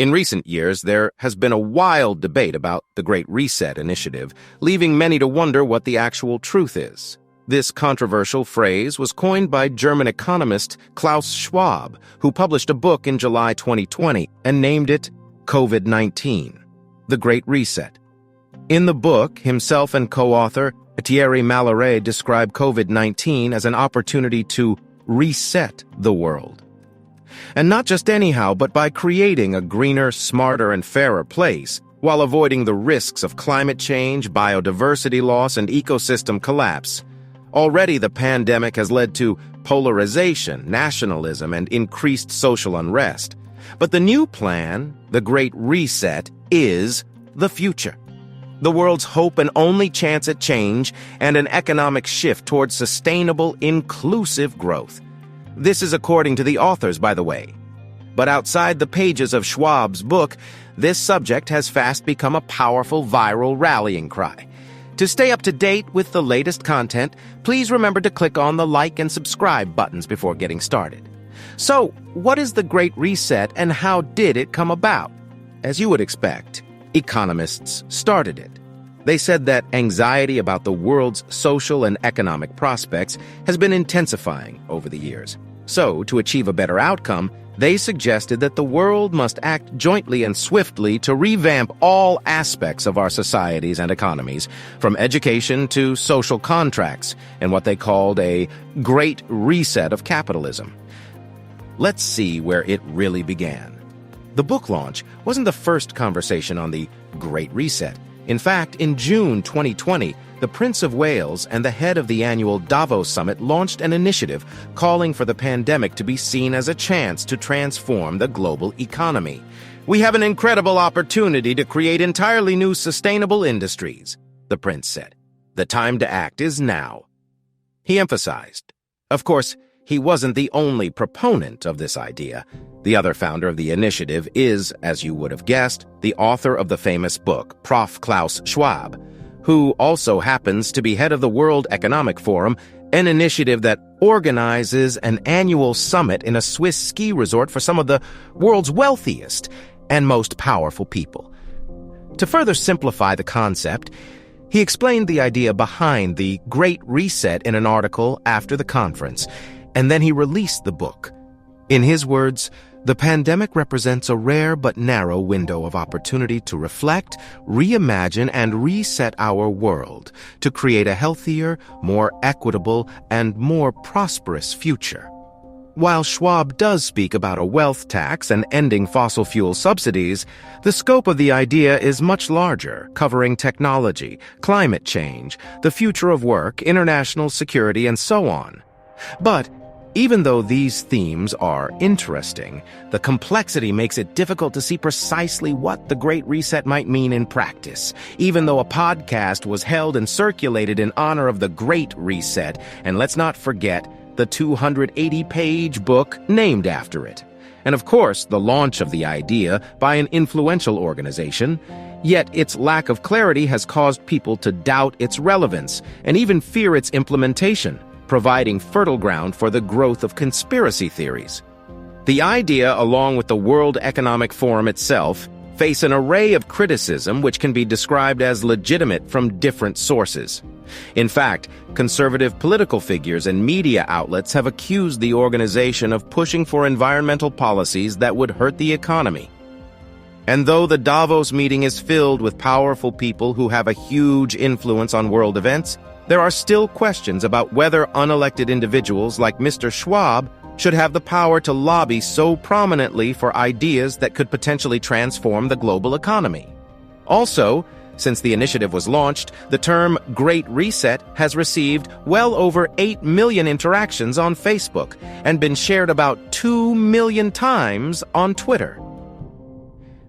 In recent years, there has been a wild debate about the Great Reset initiative, leaving many to wonder what the actual truth is. This controversial phrase was coined by German economist Klaus Schwab, who published a book in July 2020 and named it COVID-19, The Great Reset. In the book, himself and co-author Thierry Malloret describe COVID-19 as an opportunity to reset the world. And not just anyhow, but by creating a greener, smarter, and fairer place, while avoiding the risks of climate change, biodiversity loss, and ecosystem collapse. Already the pandemic has led to polarization, nationalism, and increased social unrest. But the new plan, the Great Reset, is the future. The world's hope and only chance at change, and an economic shift towards sustainable, inclusive growth. This is according to the authors, by the way. But outside the pages of Schwab's book, this subject has fast become a powerful viral rallying cry. To stay up to date with the latest content, please remember to click on the like and subscribe buttons before getting started. So, what is the Great Reset and how did it come about? As you would expect, economists started it. They said that anxiety about the world's social and economic prospects has been intensifying over the years. So, to achieve a better outcome, they suggested that the world must act jointly and swiftly to revamp all aspects of our societies and economies, from education to social contracts, in what they called a Great Reset of capitalism. Let's see where it really began. The book launch wasn't the first conversation on the Great Reset. In fact, in June 2020, the Prince of Wales and the head of the annual Davos Summit launched an initiative calling for the pandemic to be seen as a chance to transform the global economy. "We have an incredible opportunity to create entirely new sustainable industries," the Prince said. "The time to act is now," he emphasized. Of course, he wasn't the only proponent of this idea. The other founder of the initiative is, as you would have guessed, the author of the famous book, Prof. Klaus Schwab, who also happens to be head of the World Economic Forum, an initiative that organizes an annual summit in a Swiss ski resort for some of the world's wealthiest and most powerful people. To further simplify the concept, he explained the idea behind the Great Reset in an article after the conference, and then he released the book. In his words, "The pandemic represents a rare but narrow window of opportunity to reflect, reimagine, and reset our world to create a healthier, more equitable, and more prosperous future." While Schwab does speak about a wealth tax and ending fossil fuel subsidies, the scope of the idea is much larger, covering technology, climate change, the future of work, international security, and so on. But even though these themes are interesting, the complexity makes it difficult to see precisely what the Great Reset might mean in practice, even though a podcast was held and circulated in honor of the Great Reset, and let's not forget the 280-page book named after it. And of course, the launch of the idea by an influential organization. Yet its lack of clarity has caused people to doubt its relevance and even fear its implementation, providing fertile ground for the growth of conspiracy theories. The idea, along with the World Economic Forum itself, face an array of criticism which can be described as legitimate from different sources. In fact, conservative political figures and media outlets have accused the organization of pushing for environmental policies that would hurt the economy. And though the Davos meeting is filled with powerful people who have a huge influence on world events, there are still questions about whether unelected individuals like Mr. Schwab should have the power to lobby so prominently for ideas that could potentially transform the global economy. Also, since the initiative was launched, the term Great Reset has received well over 8 million interactions on Facebook and been shared about 2 million times on Twitter.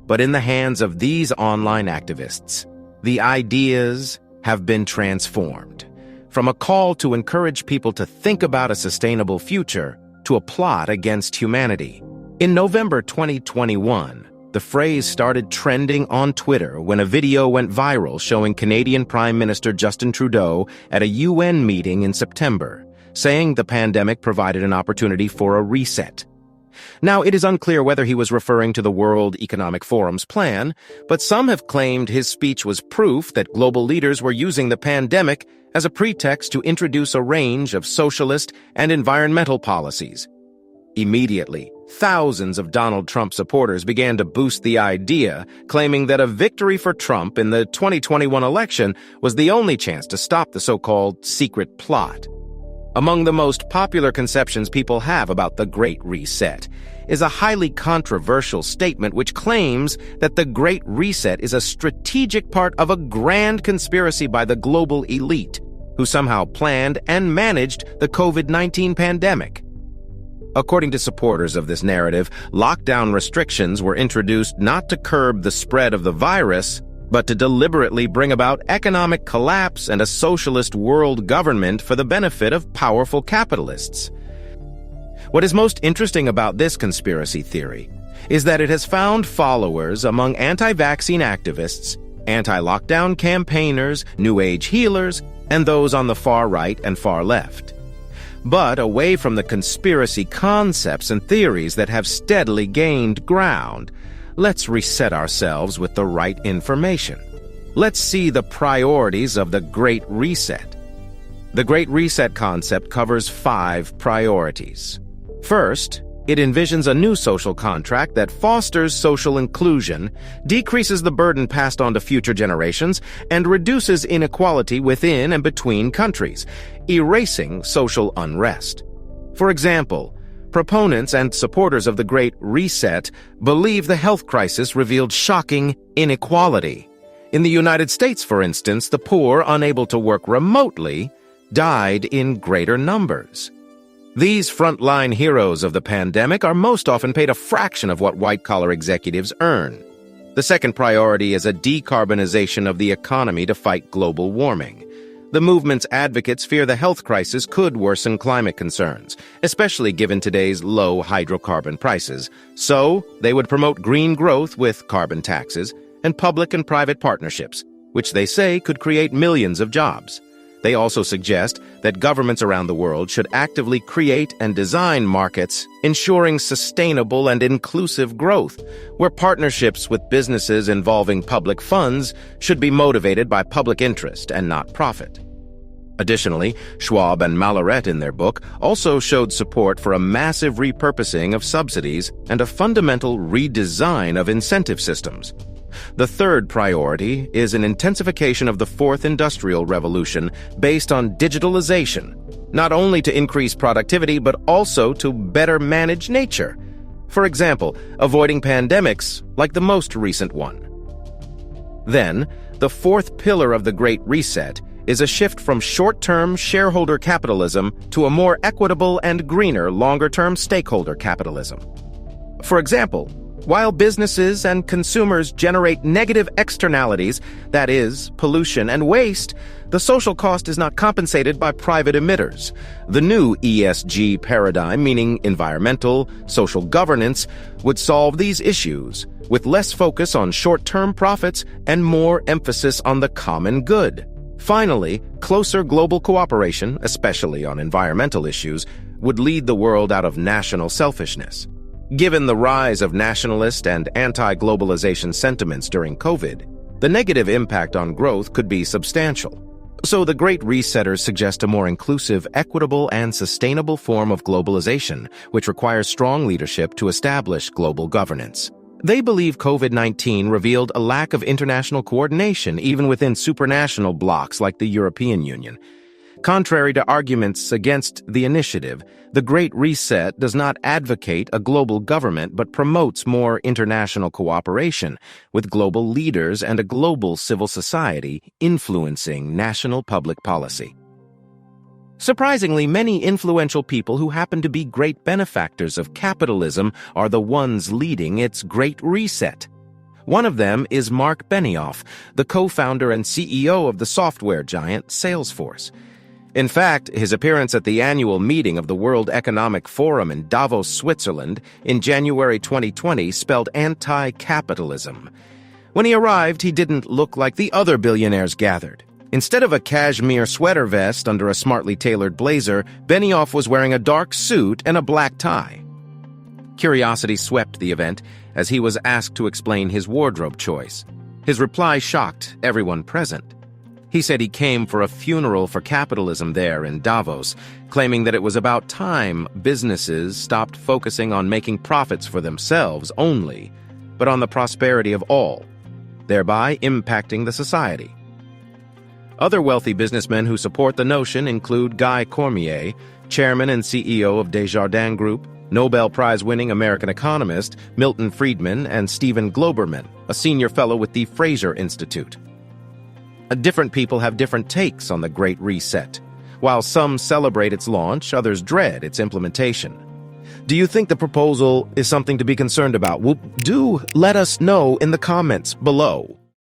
But in the hands of these online activists, the ideas have been transformed. From a call to encourage people to think about a sustainable future to a plot against humanity. In November 2021, the phrase started trending on Twitter when a video went viral showing Canadian Prime Minister Justin Trudeau at a UN meeting in September, saying the pandemic provided an opportunity for a reset. Now, it is unclear whether he was referring to the World Economic Forum's plan, but some have claimed his speech was proof that global leaders were using the pandemic as a pretext to introduce a range of socialist and environmental policies. Immediately, thousands of Donald Trump supporters began to boost the idea, claiming that a victory for Trump in the 2021 election was the only chance to stop the so-called secret plot. Among the most popular conceptions people have about the Great Reset is a highly controversial statement which claims that the Great Reset is a strategic part of a grand conspiracy by the global elite, who somehow planned and managed the COVID-19 pandemic. According to supporters of this narrative, lockdown restrictions were introduced not to curb the spread of the virus, but to deliberately bring about economic collapse and a socialist world government for the benefit of powerful capitalists. What is most interesting about this conspiracy theory is that it has found followers among anti-vaccine activists, anti-lockdown campaigners, New Age healers, and those on the far right and far left. But away from the conspiracy concepts and theories that have steadily gained ground, let's reset ourselves with the right information. Let's see the priorities of the Great Reset. The Great Reset concept covers 5 priorities. First, it envisions a new social contract that fosters social inclusion, decreases the burden passed on to future generations, and reduces inequality within and between countries, erasing social unrest. For example, proponents and supporters of the Great Reset believe the health crisis revealed shocking inequality. In the United States, for instance, the poor, unable to work remotely, died in greater numbers. These frontline heroes of the pandemic are most often paid a fraction of what white-collar executives earn. The second priority is a decarbonization of the economy to fight global warming. The movement's advocates fear the health crisis could worsen climate concerns, especially given today's low hydrocarbon prices. So, they would promote green growth with carbon taxes and public and private partnerships, which they say could create millions of jobs. They also suggest that governments around the world should actively create and design markets ensuring sustainable and inclusive growth, where partnerships with businesses involving public funds should be motivated by public interest and not profit. Additionally, Schwab and Malleret in their book also showed support for a massive repurposing of subsidies and a fundamental redesign of incentive systems. The third priority is an intensification of the fourth industrial revolution based on digitalization, not only to increase productivity but also to better manage nature. For example, avoiding pandemics like the most recent one. Then, the fourth pillar of the Great Reset is a shift from short-term shareholder capitalism to a more equitable and greener longer-term stakeholder capitalism. For example, while businesses and consumers generate negative externalities, that is, pollution and waste, the social cost is not compensated by private emitters. The new ESG paradigm, meaning environmental, social governance, would solve these issues, with less focus on short-term profits and more emphasis on the common good. Finally, closer global cooperation, especially on environmental issues, would lead the world out of national selfishness. Given the rise of nationalist and anti-globalization sentiments during COVID, the negative impact on growth could be substantial. So the Great Resetters suggest a more inclusive, equitable, and sustainable form of globalization, which requires strong leadership to establish global governance. They believe COVID-19 revealed a lack of international coordination even within supranational blocs like the European Union. Contrary to arguments against the initiative, the Great Reset does not advocate a global government but promotes more international cooperation with global leaders and a global civil society influencing national public policy. Surprisingly, many influential people who happen to be great benefactors of capitalism are the ones leading its Great Reset. One of them is Mark Benioff, the co-founder and CEO of the software giant Salesforce. In fact, his appearance at the annual meeting of the World Economic Forum in Davos, Switzerland, in January 2020 spelled anti-capitalism. When he arrived, he didn't look like the other billionaires gathered. Instead of a cashmere sweater vest under a smartly tailored blazer, Benioff was wearing a dark suit and a black tie. Curiosity swept the event as he was asked to explain his wardrobe choice. His reply shocked everyone present. He said he came for a funeral for capitalism there in Davos, claiming that it was about time businesses stopped focusing on making profits for themselves only, but on the prosperity of all, thereby impacting the society. Other wealthy businessmen who support the notion include Guy Cormier, chairman and CEO of Desjardins Group, Nobel Prize-winning American economist Milton Friedman, and Stephen Globerman, a senior fellow with the Fraser Institute. Different people have different takes on the Great Reset. While some celebrate its launch, others dread its implementation. Do you think the proposal is something to be concerned about? Well, do let us know in the comments below.